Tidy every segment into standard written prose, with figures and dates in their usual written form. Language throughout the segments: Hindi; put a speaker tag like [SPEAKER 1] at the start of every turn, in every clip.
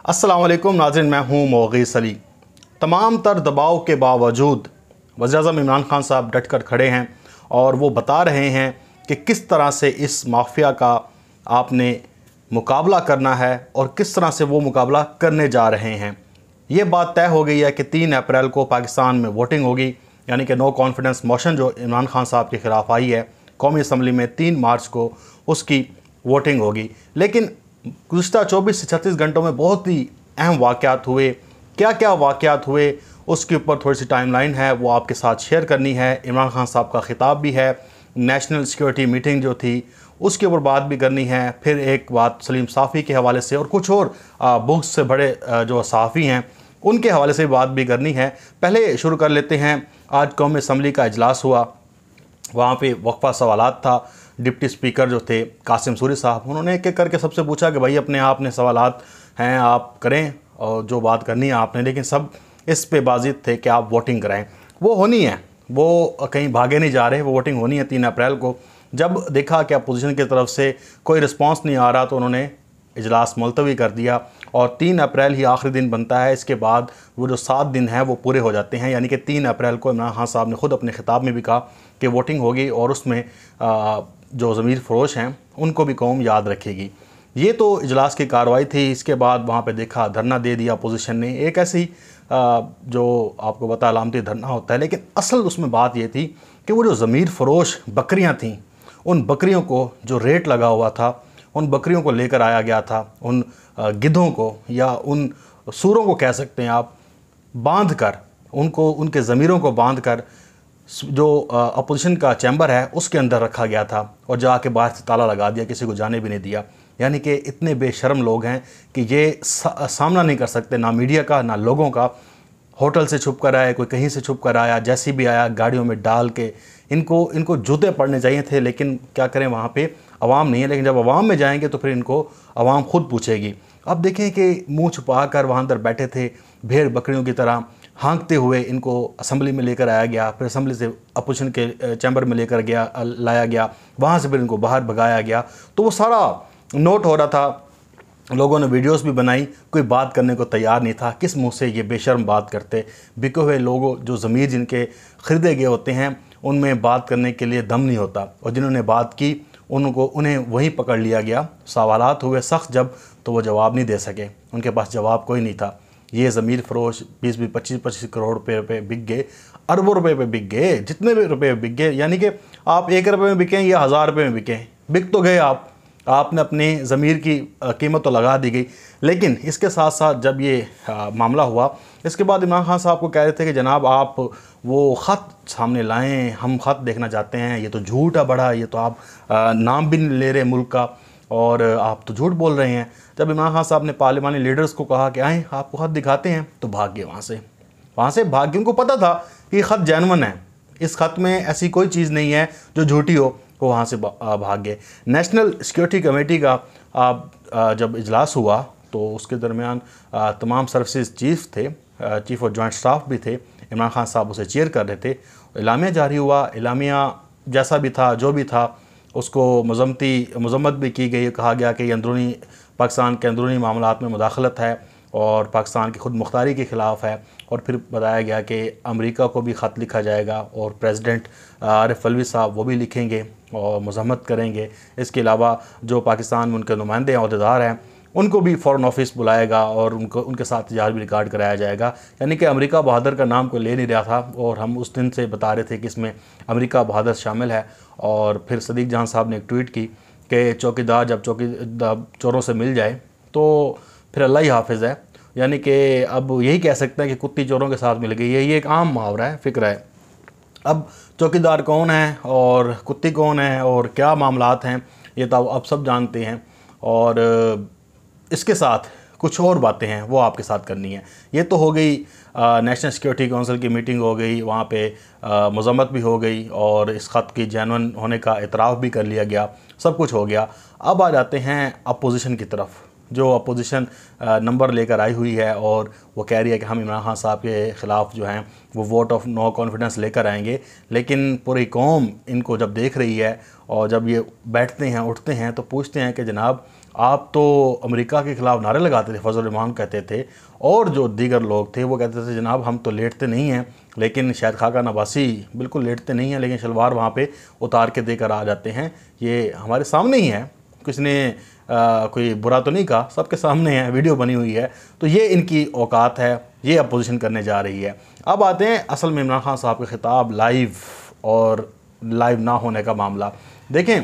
[SPEAKER 1] अस्सलाम वालेकुम नाज़रीन, मैं हूँ मोगीस अली। तमाम तर दबाव के बावजूद वज़ीर-ए-आज़म इमरान खान साहब डट कर खड़े हैं और वो बता रहे हैं कि किस तरह से इस माफिया का आपने मुकाबला करना है और किस तरह से वो मुकाबला करने जा रहे हैं। ये बात तय हो गई है कि 3 अप्रैल को पाकिस्तान में वोटिंग होगी, यानी कि नो कॉन्फिडेंस मोशन जो इमरान खान साहब के ख़िलाफ़ आई है कौमी असम्बली में 3 मार्च को उसकी वोटिंग होगी। लेकिन गुज़िश्ता 24 से 36 घंटों में बहुत ही अहम वाक़यात हुए। क्या क्या वाक़यात हुए उसके ऊपर थोड़ी सी टाइमलाइन है, वो आपके साथ शेयर करनी है। इमरान खान साहब का ख़िताब भी है, नेशनल सिक्योरिटी मीटिंग जो थी उसके ऊपर बात भी करनी है, फिर एक बात सलीम साफ़ी के हवाले से और कुछ और बुक्स से बड़े जो सहाफ़ी हैं उनके हवाले से बात भी करनी है। पहले शुरू कर लेते हैं। आज कौमी असम्बली का इजलास हुआ, वहाँ पे वक्फा सवालात था। डिप्टी स्पीकर जो थे कासिम सूरी साहब, उन्होंने एक एक करके सबसे पूछा कि भाई अपने आपने सवालात हैं आप करें और जो बात करनी है आपने, लेकिन सब इस पे बाजिद थे कि आप वोटिंग कराएं। वो होनी है, वो कहीं भागे नहीं जा रहे, वो वोटिंग होनी है 3 अप्रैल को। जब देखा कि अपोजिशन की तरफ से कोई रिस्पांस नहीं आ रहा तो उन्होंने इजलास मुलतवी कर दिया और 3 अप्रैल ही आखिरी दिन बनता है। इसके बाद वो जो 7 दिन हैं वो पूरे हो जाते हैं, यानी कि 3 अप्रैल को इमरान खान साहब ने ख़ुद अपने ख़िताब में भी कहा कि वोटिंग होगी और उसमें जो ज़मीर फ़रोश हैं उनको भी कौम याद रखेगी। ये तो इजलास की कार्रवाई थी। इसके बाद वहाँ पे देखा धरना दे दिया अपोजिशन ने, एक ऐसी जो आपको पता अलामती धरना होता है, लेकिन असल उसमें बात ये थी कि वो जो ज़मीर फ़रोश बकरियाँ थीं, उन बकरियों को जो रेट लगा हुआ था उन बकरियों को लेकर आया गया था, उन गिद्धों को या उन सूरों को कह सकते हैं आप, बांध कर उनको, उनके ज़मीरों को बांध कर जो अपोजिशन का चैम्बर है उसके अंदर रखा गया था और जाके बाहर से ताला लगा दिया, किसी को जाने भी नहीं दिया। यानी कि इतने बेशर्म लोग हैं कि ये सामना नहीं कर सकते, ना मीडिया का ना लोगों का। होटल से छुप कर आए, कोई कहीं से छुप कर आया, जैसी भी आया गाड़ियों में डाल के। इनको जूते पड़ने चाहिए थे, लेकिन क्या करें, वहाँ पे अवाम नहीं है। लेकिन जब अवाम में जाएंगे तो फिर इनको अवाम खुद पूछेगी। अब देखें कि मुंह छुपा कर वहाँ अंदर बैठे थे, भेड़ बकरियों की तरह हाँकते हुए इनको असम्बली में लेकर आया गया, फिर असम्बली से अपोजिशन के चैम्बर में लेकर लाया गया, वहाँ से फिर इनको बाहर भगाया गया। तो वो सारा नोट हो रहा था, लोगों ने वीडियोस भी बनाई, कोई बात करने को तैयार नहीं था। किस मुंह से ये बेशर्म बात करते। बिके हुए लोगों, जो ज़मीर जिनके ख़रीदे गए होते हैं, उनमें बात करने के लिए दम नहीं होता, और जिन्होंने बात की उन्हें वहीं पकड़ लिया गया। सवालात हुए सख्त जब, तो वो जवाब नहीं दे सके, उनके पास जवाब कोई नहीं था। ये ज़मीर फ़रोश 20-20, 25-25 करोड़ रुपये पे बिक गए, अरबों रुपये पे बिक गए, जितने भी रुपये बिक गए। यानी कि आप 1 रुपये में बिकें या 1000 रुपये में बिकें, बिक तो गए आपने अपने ज़मीर की कीमत तो लगा दी गई। लेकिन इसके साथ साथ जब ये मामला हुआ, इसके बाद इमरान खान साहब को कह रहे थे कि जनाब आप वो ख़त सामने लाएं, हम ख़त देखना चाहते हैं। ये तो झूठ है बड़ा, ये तो आप नाम भी नहीं ले रहे मुल्क का और आप तो झूठ बोल रहे हैं। जब इमरान खान साहब ने पार्लिमानी लीडर्स को कहा कि आएँ आपको ख़त दिखाते हैं, तो भाग गए वहाँ से भाग गए। उनको पता था कि ख़त जेन्युइन है, इस ख़त में ऐसी कोई चीज़ नहीं है जो झूठी हो, वो वहाँ से भाग गए। नेशनल सिक्योरिटी कमेटी का जब इजलास हुआ तो उसके दरमियान तमाम सर्विसेज चीफ थे, चीफ ऑफ जॉइंट स्टाफ भी थे, इमरान खान साहब उसे चेयर कर रहे थे। इलामिया जारी हुआ, इलामिया जैसा भी था, जो भी था, उसको मजम्मत भी की गई। कहा गया कि ये पाकिस्तान के अंदरूनी मामलात में मुदाखलत है और पाकिस्तान की खुद मुख्तारी के ख़िलाफ़ है। और फिर बताया गया कि अमेरिका को भी ख़त लिखा जाएगा और प्रेसिडेंट आरिफ अलवी साहब वो भी लिखेंगे और मजम्मत करेंगे। इसके अलावा जो पाकिस्तान में उनके नुमाइंदे अहदेदार हैं उनको भी फ़ॉरेन ऑफिस बुलाएगा और उनके साथ इजहार भी रिकॉर्ड कराया जाएगा। यानी कि अमेरिका बहादुर का नाम कोई ले नहीं रहा था और हम उस दिन से बता रहे थे कि इसमें अमेरिका बहादुर शामिल है। और फिर सदीक जहां साहब ने एक ट्वीट की कि चौकीदार जब चोरों से मिल जाए तो फिर अल्लाह ही हाफिज़ है। यानी कि अब यही कह सकते हैं कि कुत्ती चोरों के साथ मिल गई है। ये एक आम मुहावरा है, फ़िक्र है। अब चौकीदार कौन है और कुत्ती कौन है और क्या मामलात हैं, ये तो अब सब जानते हैं। और इसके साथ कुछ और बातें हैं वो आपके साथ करनी है। ये तो हो गई नेशनल सिक्योरिटी काउंसिल की मीटिंग हो गई, वहाँ पे मजम्मत भी हो गई और इस ख़त की जेन्युइन होने का इतराफ़ भी कर लिया गया, सब कुछ हो गया। अब आ जाते हैं अपोजिशन की तरफ। जो अपोजिशन नंबर लेकर आई हुई है और वो कह रही है कि हम इमरान खान साहब के ख़िलाफ़ जो हैं वो वोट ऑफ नो कॉन्फिडेंस लेकर आएंगे। लेकिन पूरी कौम इनको जब देख रही है और जब ये बैठते हैं उठते हैं तो पूछते हैं कि जनाब आप तो अमेरिका के ख़िलाफ़ नारे लगाते थे, फजल रहमान कहते थे, और जो दीगर लोग थे वो कहते थे जनाब हम तो लेटते नहीं हैं, लेकिन शायद खाका नवासी बिल्कुल लेटते नहीं हैं, लेकिन शलवार वहाँ पे उतार के देकर आ जाते हैं। ये हमारे सामने ही है, किसी ने कोई बुरा तो नहीं कहा, सबके सामने है, वीडियो बनी हुई है। तो ये इनकी औकात है, ये अपोजिशन करने जा रही है। अब आते हैं असल में इमरान खान साहब के ख़िताब लाइव और लाइव ना होने का मामला। देखें,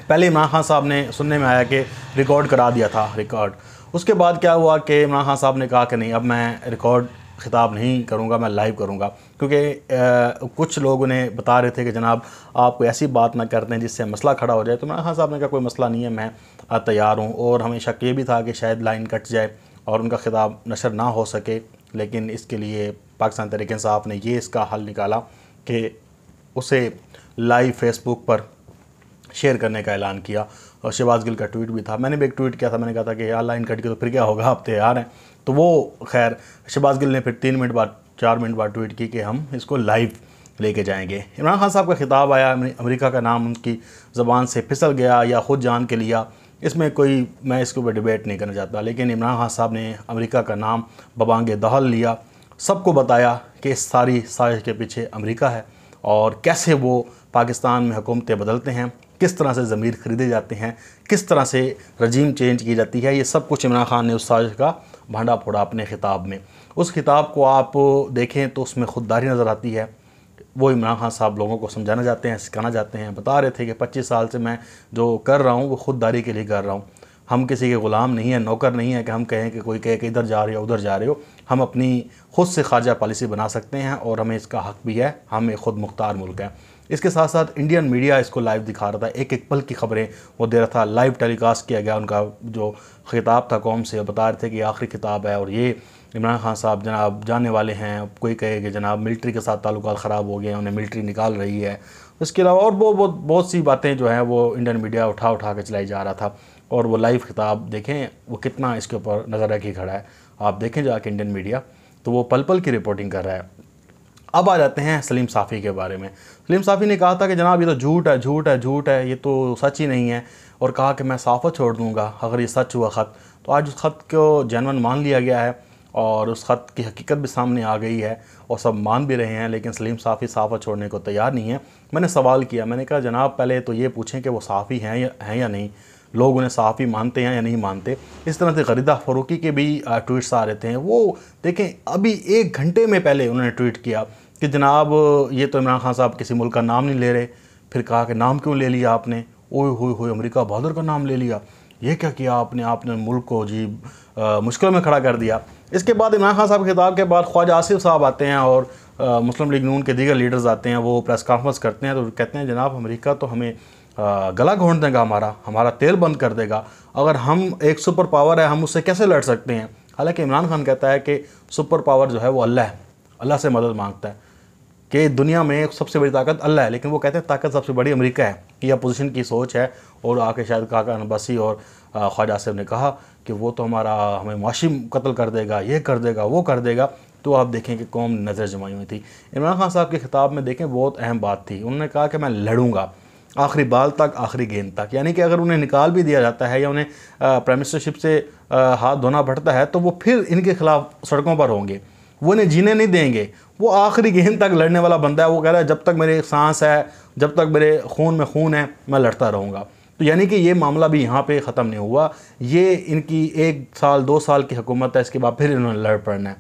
[SPEAKER 1] पहले इमरान खान साहब ने, सुनने में आया कि रिकॉर्ड करा दिया था रिकॉर्ड। उसके बाद क्या हुआ कि इमरान खान साहब ने कहा कि नहीं, अब मैं रिकॉर्ड ख़िताब नहीं करूँगा, मैं लाइव करूँगा, क्योंकि कुछ लोग उन्हें बता रहे थे कि जनाब आप कोई ऐसी बात ना करते हैं जिससे मसला खड़ा हो जाए। तो इमरान खान साहब ने कहा कोई मसला नहीं है, मैं तैयार हूँ। और हमें शक ये भी था कि शायद लाइन कट जाए और उनका ख़िताब नशर ना हो सके, लेकिन इसके लिए पाकिस्तान तहरीक-ए-इंसाफ ने ये इसका हल निकाला कि उसे लाइव फेसबुक पर शेयर करने का ऐलान किया। और शहबाज गिल का ट्वीट भी था, मैंने भी एक ट्वीट किया था, मैंने कहा था कि यार लाइन कट गई तो फिर क्या होगा, आप तैयार हैं। तो वो खैर शहबाज गिल ने फिर 3 मिनट बाद 4 मिनट बाद ट्वीट की कि हम इसको लाइव लेके जाएंगे। इमरान खान साहब का खिताब आया, अमेरिका का नाम उनकी ज़बान से फिसल गया या ख़ुद जान के लिया, इसमें कोई, मैं इसके ऊपर डिबेट नहीं करना चाहता, लेकिन इमरान खान साहब ने अमेरिका का नाम बबांगे दहल लिया, सबको बताया कि इस सारी साजिश के पीछे अमेरिका है और कैसे वो पाकिस्तान में हुकूमतें बदलते हैं, किस तरह से ज़मीर ख़रीदे जाते हैं, किस तरह से रजीम चेंज की जाती है। ये सब कुछ इमरान खान ने उस साजिश का भांडा फोड़ा अपने ख़िताब में। उस खिताब को आप देखें तो उसमें ख़ुददारी नज़र आती है। वो इमरान खान साहब लोगों को समझाना चाहते हैं, सिखाना चाहते हैं, बता रहे थे कि 25 साल से मैं जो कर रहा हूँ वो ख़ुददारी के लिए कर रहा हूँ। हम किसी के ग़ुलाम नहीं है, नौकर नहीं है कि हम कहें कि कोई कहे कि इधर जा रहे हो उधर जा रहे हो। हम अपनी ख़ुद से ख़ारजा पॉलिसी बना सकते हैं और हमें इसका हक़ भी है, हम एक ख़ुद मुख्तार मुल्क है। इसके साथ साथ इंडियन मीडिया इसको लाइव दिखा रहा था, एक एक पल की खबरें वो दे रहा था, लाइव टेलीकास्ट किया गया। उनका जो ख़िताब था कौम से, बता रहे थे कि आखिरी किताब है और ये इमरान खान साहब जनाब जाने वाले हैं। कोई कहे कि जनाब मिलिट्री के साथ ताल्लुकात ख़राब हो गए, उन्हें मिलिट्री निकाल रही है। इसके अलावा और बहुत सी बातें जो हैं वो इंडियन मीडिया उठा के चलाई जा रहा था। और वो लाइव खिताब देखें वो कितना इसके ऊपर नज़र रखी खड़ा है, आप देखें जाके इंडियन मीडिया, तो वो पल पल की रिपोर्टिंग कर रहा है। अब आ जाते हैं सलीम साफ़ी के बारे में। सलीम साफ़ी ने कहा था कि जनाब ये तो झूठ है, झूठ है, झूठ है, ये तो सच ही नहीं है, और कहा कि मैं सहाफ़त छोड़ दूँगा अगर ये सच हुआ ख़त। तो आज उस ख़त को जेन्युइन मान लिया गया है और उस ख़त की हकीकत भी सामने आ गई है और सब मान भी रहे हैं, लेकिन सलीम साफ़ी सहाफ़त छोड़ने को तैयार नहीं है। मैंने सवाल किया, मैंने कहा जनाब पहले तो ये पूछें कि वो सहाफ़ी हैं या नहीं, लोग उन्हें सहाफ़ी मानते हैं या नहीं मानते। इस तरह से ग़रीदा फ़ारूकी के भी ट्वीट्स आ रहे थे। वो देखें अभी 1 घंटे में पहले उन्होंने ट्वीट किया कि जनाब ये तो इमरान खान साहब किसी मुल्क का नाम नहीं ले रहे। फिर कहा कि नाम क्यों ले लिया आपने, ओए होए अमेरिका बहादुर का नाम ले लिया, ये क्या किया आपने मुल्क को जी मुश्किल में खड़ा कर दिया। इसके बाद इमरान खान साहब के खिताब के बाद ख्वाजा आसिफ साहब आते हैं और मुस्लिम लीग नून के दीगर लीडर्स आते हैं, वो प्रेस कॉन्फ्रेंस करते हैं। तो कहते हैं जनाब अमेरिका तो हमें गला घोंट देगा, हमारा तेल बंद कर देगा, अगर हम एक सुपर पावर है हम उससे कैसे लड़ सकते हैं। हालांकि इमरान खान कहता है कि सुपर पावर जो है वो अल्लाह है, अल्लाह से मदद मांगता है कि दुनिया में सबसे बड़ी ताकत अल्लाह है, लेकिन वो कहते हैं ताकत सबसे बड़ी अमेरिका है। कि यह अपोजिशन की सोच है। और आके शायद काका नबासी और ख्वाजा आसिफ ने कहा कि वो तो हमें मुआशी कत्ल कर देगा, ये कर देगा, वो कर देगा। तो आप देखें कि कौम नज़र जमाई हुई थी। इमरान खान साहब के खिताब में देखें बहुत अहम बात थी, उन्होंने कहा कि मैं लड़ूंगा आखिरी बाल तक, आखिरी गेंद तक। यानी कि अगर उन्हें निकाल भी दिया जाता है या उन्हें प्राइम मिनिस्टरशिप से हाथ धोना पड़ता है तो वो फिर इनके खिलाफ सड़कों पर होंगे, वो इन्हें जीने नहीं देंगे। वो आखिरी गेंद तक लड़ने वाला बंदा है। वो कह रहा है जब तक मेरे सांस है, जब तक मेरे खून में खून है, मैं लड़ता रहूँगा। तो यानी कि ये मामला भी यहाँ पे ख़त्म नहीं हुआ। ये इनकी 1 साल 2 साल की हुकूमत है, इसके बाद फिर इन्होंने लड़ पड़ना है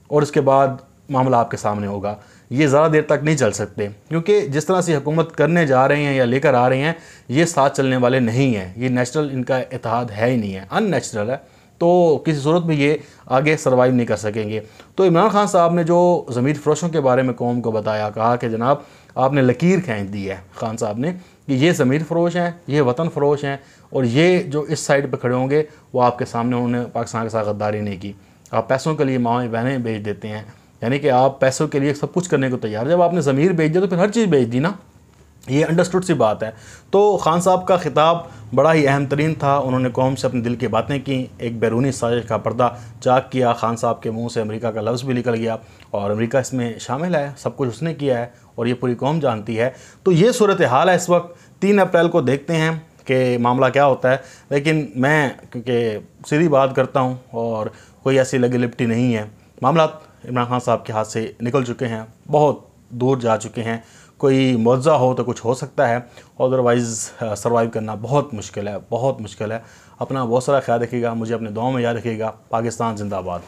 [SPEAKER 1] और इसके बाद मामला आपके सामने होगा। ये ज़्यादा देर तक नहीं चल सकते, क्योंकि जिस तरह से हुकूमत करने जा रहे हैं या लेकर आ रहे हैं, ये साथ चलने वाले नहीं हैं। ये नेचुरल इनका इत्तेहाद है ही नहीं है, अननेचुरल है। तो किसी सूरत में ये आगे सर्वाइव नहीं कर सकेंगे। तो इमरान खान साहब ने जो ज़मीर फ़रोशों के बारे में कौम को बताया, कहा कि जनाब आपने लकीर खींच दी है खान साहब ने कि ये ज़मीर फ़रोश हैं, ये वतन फ़रोश हैं, और ये जो इस साइड पर खड़े होंगे वो आपके सामने उन्होंने पाकिस्तान के साथ गद्दारी नहीं की। आप पैसों के लिए माएँ बहनें बेच देते हैं, यानी कि आप पैसों के लिए सब कुछ करने को तैयार। जब आपने ज़मीर बेच दिया तो फिर हर चीज़ बेच दी ना, ये अंडरस्टूड सी बात है। तो खान साहब का ख़िताब बड़ा ही अहम तरीन था। उन्होंने कौम से अपने दिल की बातें की, एक बैरूनी साजिश का पर्दा चाक किया। खान साहब के मुंह से अमेरिका का लफ्ज़ भी निकल गया और अमेरिका इसमें शामिल है, सब कुछ उसने किया है और ये पूरी कौम जानती है। तो ये सूरत हाल है इस वक्त। 3 अप्रैल को देखते हैं कि मामला क्या होता है, लेकिन मैं क्योंकि सीधी बात करता हूँ और कोई ऐसी लगी लिपटी नहीं है। मामला इमरान खान साहब के हाथ से निकल चुके हैं, बहुत दूर जा चुके हैं। कोई मुआवजा हो तो कुछ हो सकता है, अदरवाइज़ सर्वाइव करना बहुत मुश्किल है, बहुत मुश्किल है। अपना बहुत सारा ख्याल रखिएगा, मुझे अपने दुआओं में याद रखिएगा। पाकिस्तान जिंदाबाद।